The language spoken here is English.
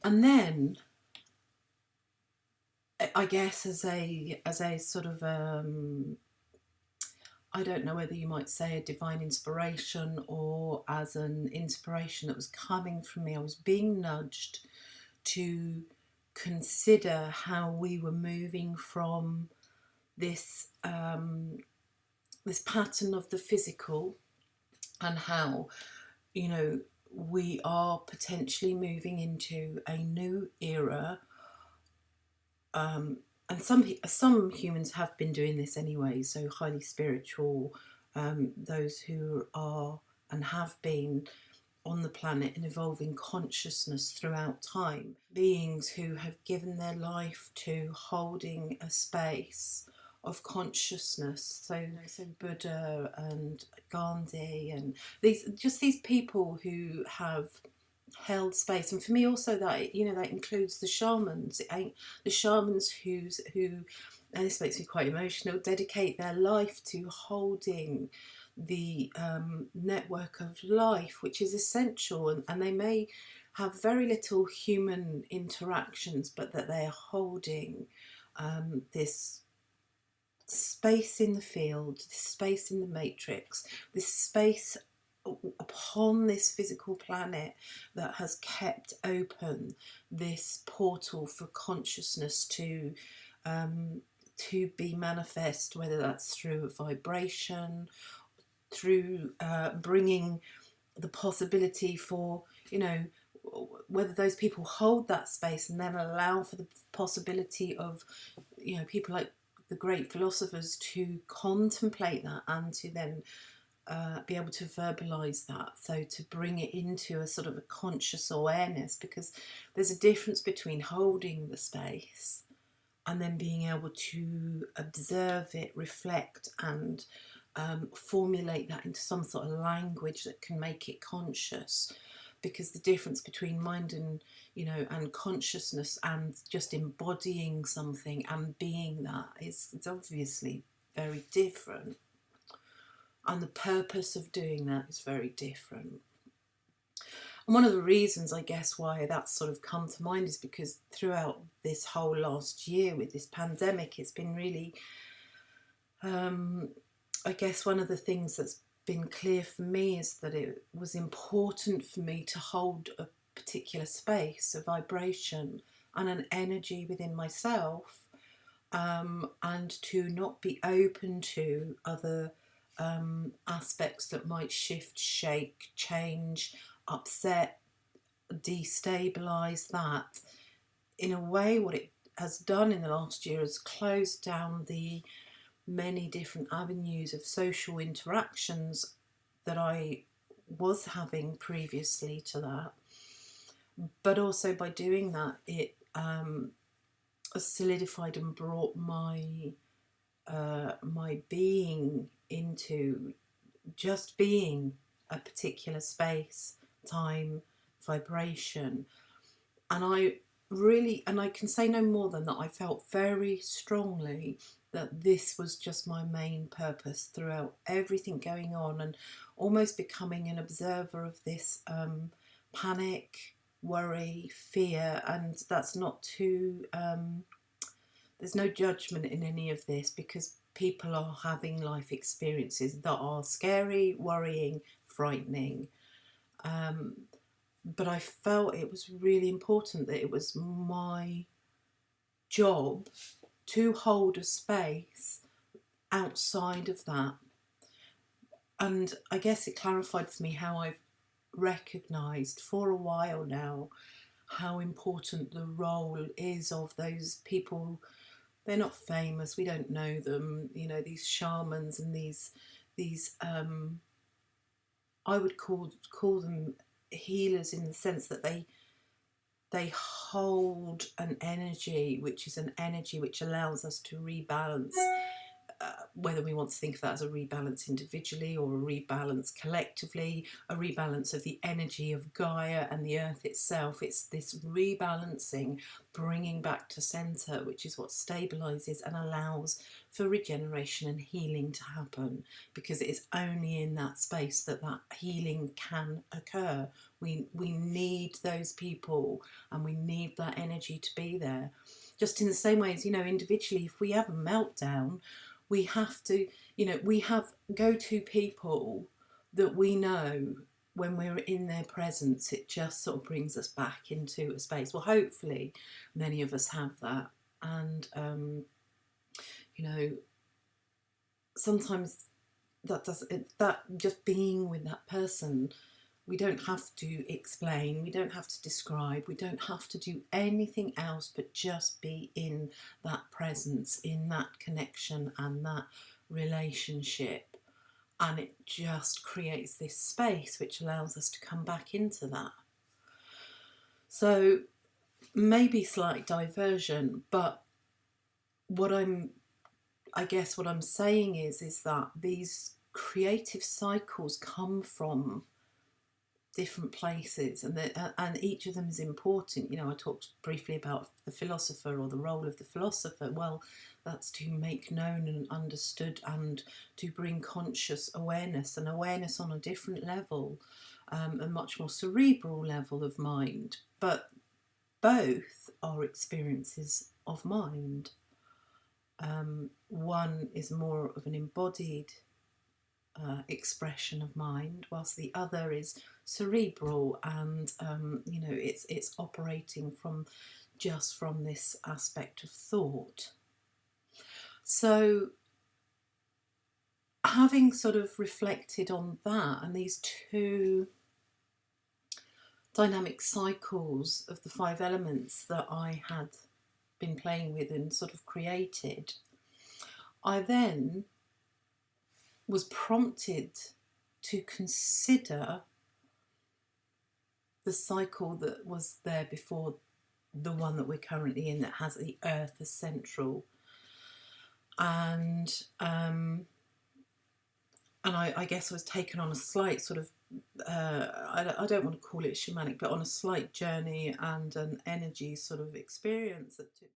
And then I guess as a sort of I don't know whether you might say a divine inspiration or as an inspiration that was coming from me, I was being nudged to consider how we were moving from this this pattern of the physical, and how, you know, we are potentially moving into a new era. And some humans have been doing this anyway, so highly spiritual, those who are and have been on the planet and evolving consciousness throughout time, beings who have given their life to holding a space of consciousness. So Buddha and Gandhi and these people who have held space. And for me also, that, you know, that includes the shamans. The shamans who, and this makes me quite emotional, dedicate their life to holding the network of life, which is essential. And they may have very little human interactions, but that they're holding this space in the field, this space in the matrix, this space upon this physical planet that has kept open this portal for consciousness to be manifest, whether that's through a vibration, through bringing the possibility for, you know, whether those people hold that space and then allow for the possibility of, you know, people like the great philosophers to contemplate that and to then be able to verbalize that, so to bring it into a sort of a conscious awareness, because there's a difference between holding the space and then being able to observe it, reflect, and formulate that into some sort of language that can make it conscious. Because the difference between mind and, you know, and consciousness and just embodying something and being that is, it's obviously very different. And the purpose of doing that is very different. And one of the reasons, I guess, why that's sort of come to mind is because throughout this whole last year with this pandemic, it's been really, I guess one of the things that's been clear for me is that it was important for me to hold a particular space, a vibration and an energy within myself, and to not be open to other aspects that might shift, shake, change, upset, destabilize that. In a way, what it has done in the last year is closed down the many different avenues of social interactions that I was having previously to that. But also by doing that, it solidified and brought my my being into just being a particular space, time, vibration. And I can say no more than that, I felt very strongly that this was just my main purpose throughout everything going on, and almost becoming an observer of this panic, worry, fear. And that's not too there's no judgment in any of this, because people are having life experiences that are scary, worrying, frightening. But I felt it was really important that it was my job to hold a space outside of that. And I guess it clarified for me how I've recognised for a while now how important the role is of those people. They're not famous, we don't know them, you know, these shamans and these I would call them healers, in the sense that they hold an energy which is an energy which allows us to rebalance whether we want to think of that as a rebalance individually or a rebalance collectively, a rebalance of the energy of Gaia and the earth itself. It's this rebalancing, bringing back to centre, which is what stabilises and allows for regeneration and healing to happen, because it is only in that space that that healing can occur. We need those people and we need that energy to be there. Just in the same way as, individually, if we have a meltdown, we have to, we have go-to people that we know when we're in their presence, it just sort of brings us back into a space. Well, hopefully many of us have that. And, sometimes that just being with that person, we don't have to explain, we don't have to describe, we don't have to do anything else but just be in that presence, in that connection and that relationship. And it just creates this space which allows us to come back into that. So maybe slight diversion, but what I'm saying is that these creative cycles come from different places, and each of them is important. I talked briefly about the philosopher, or the role of the philosopher. Well, that's to make known and understood and to bring conscious awareness, and awareness on a different level, a much more cerebral level of mind. But both are experiences of mind. One is more of an embodied expression of mind, whilst the other is cerebral, and it's operating from this aspect of thought. So, having sort of reflected on that and these two dynamic cycles of the 5 elements that I had been playing with and sort of created, I then was prompted to consider the cycle that was there before the one that we're currently in, that has the earth as central. And I guess I was taken on a slight sort of, I don't want to call it shamanic, but on a slight journey and an energy sort of experience that took